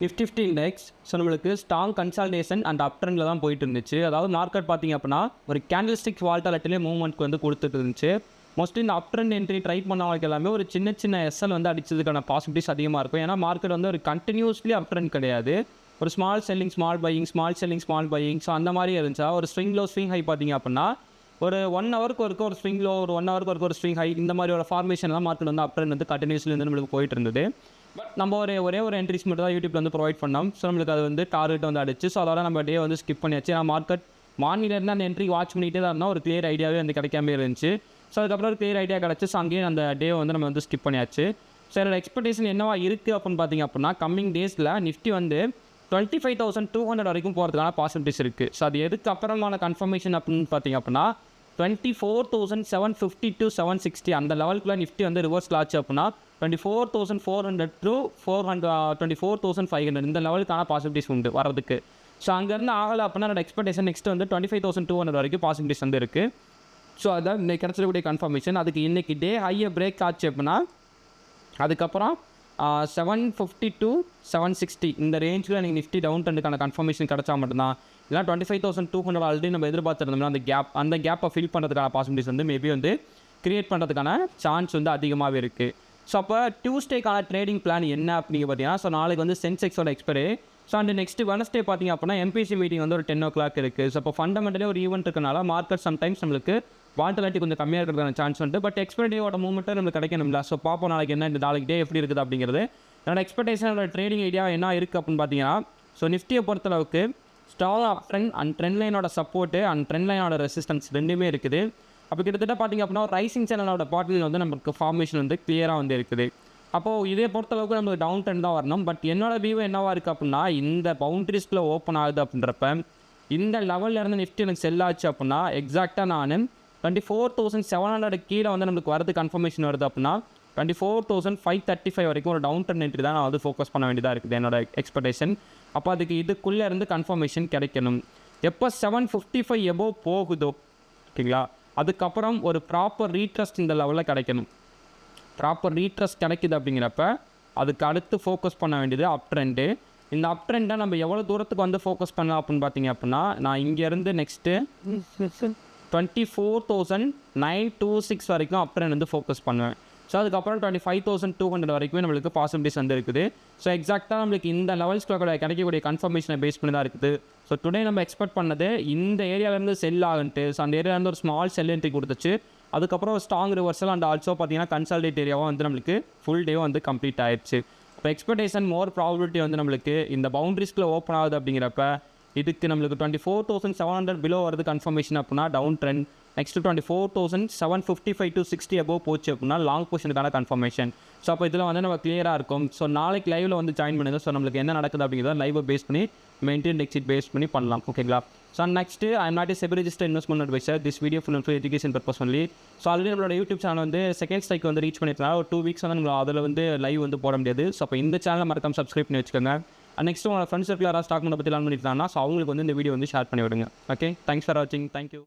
Nifty 50 index so நம்மளுக்கு strong consolidation and up ட்ரெண்டில் தான் போயிட்டு இருந்துச்சு. அதாவது மார்க்கெட் பார்த்திங்க அப்படின்னா ஒரு கேண்டில்ஸ்டிக் வால்டாலிட்டிலே மூவ்மெண்ட்க்கு வந்து கொடுத்துட்டு இருந்துச்சு. மோஸ்ட்லி இந்த அப் ட்ரெண்ட் என்ட்ரி ட்ரை பண்ணவங்களுக்கு எல்லாமே ஒரு சின்ன சின்ன எஸ்எல் வந்து அடிச்சதுக்கான பாசிபிலிட்டிஸ் அதிகமாக இருக்கும். ஏன்னா மார்க்கெட் வந்து ஒரு கண்டினியூஸ்லி அப் ட்ரெண்ட் கிடையாது. ஒரு small selling small buying, small selling small buying. So அந்த மாதிரி இருந்துச்சா ஒரு ஸ்விங் லோ ஸ்விங் ஹை பார்த்திங்க அப்படின்னா ஒரு 1 ஹவருக்கு ஒருக்க ஒரு ஸ்விங் லோ, ஒரு 1 ஹவருக்கு ஒருக்க ஒரு ஸ்விங் ஹை, இந்த மாதிரி ஒரு ஃபார்மேஷன்லாம் மார்க்கெட் வந்து அப் ட்ரெண்ட் வந்து கண்டினியூஸ்லி வந்து நம்மளுக்கு போயிட்டு இருந்தது. பட் நம்ம ஒரே ஒரு என்ட்ரிஸ் மட்டும் தான் யூடியூப்ல வந்து ப்ரொவைட் பண்ணோம். ஸோ நம்மளுக்கு அது வந்து டார்கெட் வந்து அடிச்சு. ஸோ அதோட நம்ம டே வந்து ஸ்கிப் பண்ணியாச்சு. நான் மார்க்கெட் மார்னிங்லேருந்து அந்த என்ட்ரி வாட்ச் பண்ணிகிட்டே தான் இருந்தால் ஒரு கிளியர் ஐடியாவே வந்து கிடைக்காம இருந்துச்சு. ஸோ அதுக்கப்புறம் ஒரு கிளியர் ஐடியா கிடச்சி. ஸோ அங்கேயும் அந்த டே வந்து நம்ம வந்து ஸ்கிப் பண்ணியாச்சு. ஸோ என்னோட எக்ஸ்பெக்டேஷன் என்னவா இருக்குது அப்படின்னு பார்த்தீங்க அப்படின்னா கம்மிங் டேஸில் நிஃப்டி வந்து 25,200 வரைக்கும் போகிறதுக்கான பாசிபிலிட்டிஸ் இருக்குது. ஸோ அது எதுக்கு அப்புறமான கன்ஃபர்மேஷன் அப்படின்னு பார்த்தீங்க அப்படின்னா 24,750 to 760 அந்த லெவலுக்குள்ள நிஃப்டி வந்து ரிவர்ஸில் ஆச்சு அப்படின்னா 24,400 to 24,500 இந்த லெவலுக்கான பாசிபிலிட்டிஸ் உண்டு வரதுக்கு. ஸோ அங்கேருந்து ஆகலை அப்படின்னா என்னோட எக்ஸ்பெக்டேஷன் நெக்ஸ்ட் வந்து 25,200 வரைக்கும் பாசிபிலிட்டிஸ் வந்து இருக்குது. ஸோ அதுதான் இன்னைக்கு கிடச்சிடக்கூடிய கன்ஃபர்மேஷன். அதுக்கு இன்றைக்கி டே ஹையை பிரேக் ஆச்சு அப்படின்னா அதுக்கப்புறம் 750 to 760 இந்த ரேஞ்சில் எனக்கு நிஃப்டி டவுன் ட்ரெண்டுக்கான கன்ஃபர்மேஷன் கிடச்சா மட்டும்தான். இல்லை 25,200 ஆல்ரெடி நம்ம எதிர்பார்த்துருந்தோம்னா அந்த கேப்பை ஃபில் பண்ணுறதுக்கான பாசிபிலிட்டிஸ் வந்து மேபி வந்து கிரியேட் பண்ணுறதுக்கான சான்ஸ் வந்து அதிகமாகவே இருக்குது. ஸோ அப்போ டியூஸ்டேக்கான ட்ரேடிங் பிளான் என்ன அப்படிங்க பார்த்தீங்கன்னா ஸோ நாளைக்கு வந்து சென்செக்ஸோட expiry. So and next Wednesday பார்த்திங்க அப்படின்னா எம்பிசி மீட்டிங் வந்து ஒரு 10 o'clock இருக்குது. ஸோ அப்போ ஃபண்டமெண்டலே ஒரு ஈவெண்ட் இருக்கனால மார்க்கெட் சம்டைம்ஸ் நம்மளுக்கு வால்டாலிட்டி கொஞ்சம் கம்மியாக இருக்கிறதுக்கான சான்ஸ் வந்து. பட் எக்ஸ்பைரி டேவோட மூவ்மெண்ட்டை நம்மளுக்கு கிடைக்கணும்ல. ஸோ பார்ப்போம் நாளைக்கு என்ன இந்த நாளைக்கு டே எப்படி இருக்குது அப்படிங்கிறது. என்னோட எக்ஸ்பெக்டேஷனோட ட்ரேடிங் ஐடியா என்ன இருக்குது அப்படின்னு பார்த்தீங்கன்னா ஸோ நிஃப்டியை பொறுத்தளவுக்கு strong up trend and trend லைனோட சப்போர்ட்டு அண்ட் ட்ரெண்ட் லைனோட ரெசிஸ்டன்ஸ் ரெண்டுமே இருக்குது. அப்போ கிட்டத்தட்ட பார்த்திங்க அப்படின்னா ரைசிங் சேனலோட பாட்டில் வந்து நமக்கு ஃபார்மேஷன் வந்து கிளியராக வந்து இருக்குது. அப்போது இதே பொறுத்தளவுக்கு நமக்கு டவுன் ட்ரெண்ட் தான் வரணும். பட் என்னோட வியூ என்னவாக இருக்குது அப்படின்னா இந்த பவுண்ட்ரிஸ்கில் ஓப்பன் ஆகுது அப்படின்றப்ப இந்த லெவல்லேருந்து நிஃப்டி எனக்கு செல் ஆச்சு அப்படின்னா எக்ஸாக்டாக நான் 24,700 கீழே வந்து நம்மளுக்கு வரது கன்ஃபர்மேஷன் வருது அப்படின்னா 24,535 வரைக்கும் ஒரு டவுன் ட்ரெண்ட் என்ட்ரி தான் நான் வந்து ஃபோக்கஸ் பண்ண வேண்டியதாக இருக்குது என்னோட எக்ஸ்பெக்டேஷன். அப்போ அதுக்கு இதுக்குள்ளே இருந்து கன்ஃபர்மேஷன் கிடைக்கணும். எப்போ 755 எபோவ் போகுதோ ஓகேங்களா அதுக்கப்புறம் ஒரு ப்ராப்பர் ரீட்ரஸ்ட் இந்த லெவலில் கிடைக்கணும். ப்ராப்பர் ரீட்ரஸ்ட் கிடைக்குது அப்படிங்கிறப்ப அதுக்கு அடுத்து ஃபோக்கஸ் பண்ண வேண்டியது அப் ட்ரெண்டு. இந்த அப் ட்ரெண்டை நம்ம எவ்வளோ தூரத்துக்கு வந்து ஃபோக்கஸ் பண்ணலாம் அப்படின்னு பார்த்தீங்க அப்படின்னா நான் இங்கேருந்து நெக்ஸ்ட்டு 24,926 வரைக்கும் அப் ட்ரெண்ட் வந்து ஃபோக்கஸ் பண்ணுவேன். ஸோ அதுக்கப்புறம் 25,200 வரைக்குமே நம்மளுக்கு பாசிபிலிட்டிஸ் வந்து இருக்குது. ஸோ எக்ஸாக்டாக நம்மளுக்கு இந்த லெவல்ஸ்க்குள்ள கிடைக்கக்கூடிய கன்ஃபர்மேஷனை பேஸ் பண்ணி தான் இருக்குது. ஸோ டுடே நம்ம எக்ஸ்பெக்ட் பண்ணது இந்த ஏரியாவிலேருந்து செல் ஆகுன்ட்டு. ஸோ அந்த ஏரியாவிலேருந்து ஒரு ஸ்மால் செல் என்ட்ரி கொடுத்துச்சு. அதுக்கப்புறம் ஸ்ட்ராங் ரிவர்சல் அண்ட் ஆல்சோ பார்த்தீங்கன்னா கன்சால்டேட் ஏரியாவும் வந்து நம்மளுக்கு ஃபுல் டே வந்து கம்ப்ளீட் ஆயிடுச்சு. இப்போ எக்ஸ்பெக்டேஷன் மோர் ப்ராபபிலிட்டி வந்து நம்மளுக்கு இந்த பவுண்ட்ரிஸ்கில் ஓப்பன் ஆகுது அப்படிங்கிறப்ப இதுக்கு நம்மளுக்கு 24,700 பிலோ வருது கன்ஃபர்மேஷன் அப்படின்னா down trend. Next 24,755 to 60 above போச்சு அப்படின்னா லாங் பொசிஷனுக்கான கன்ஃபர்மேஷன். ஸோ அப்போ இதில் வந்து நம்ம கிளியராக இருக்கும். ஸோ நாளைக்கு லைவில் வந்து ஜாயின் பண்ணுங்க. ஸோ நம்மளுக்கு என்ன நடக்குது அப்படிங்கிறத லைவை பேஸ் பண்ணி மெயின்டைன் எக்ஸிட் பேஸ் பண்ணி பண்ணலாம் ஓகேங்களா. So next I am not a SEBI registered investment adviser. This video full and full education purpose only. So already நம்மளோட யூடியூப் சேனல் வந்து செகண்ட் ஸ்ட்ரைக் வந்து ரீச் பண்ணியிருந்தாங்க. ஒரு 2 weeks வந்து நம்ம அதில் வந்து லைவ் வந்து போட முடியாது. ஸோ அப்போ இந்த சேனலை மறக்காம சப்ஸ்கிரைப் பண்ணி வச்சுக்கோங்க. நெக்ஸ்ட்டு உங்களோட ஃப்ரெண்ட்ஸ் சர்க்கிள் யாராவது ஸ்டாக் பற்றி லேர்ன் பண்ணியிருந்தாங்கன்னா ஸோ அவங்களுக்கு வந்து இந்த வீடியோ வந்து ஷேர் பண்ணி விடுங்க. ஓகே தேங்க்ஸ் ஃபார் வாட்சிங். தேங்க்யூ.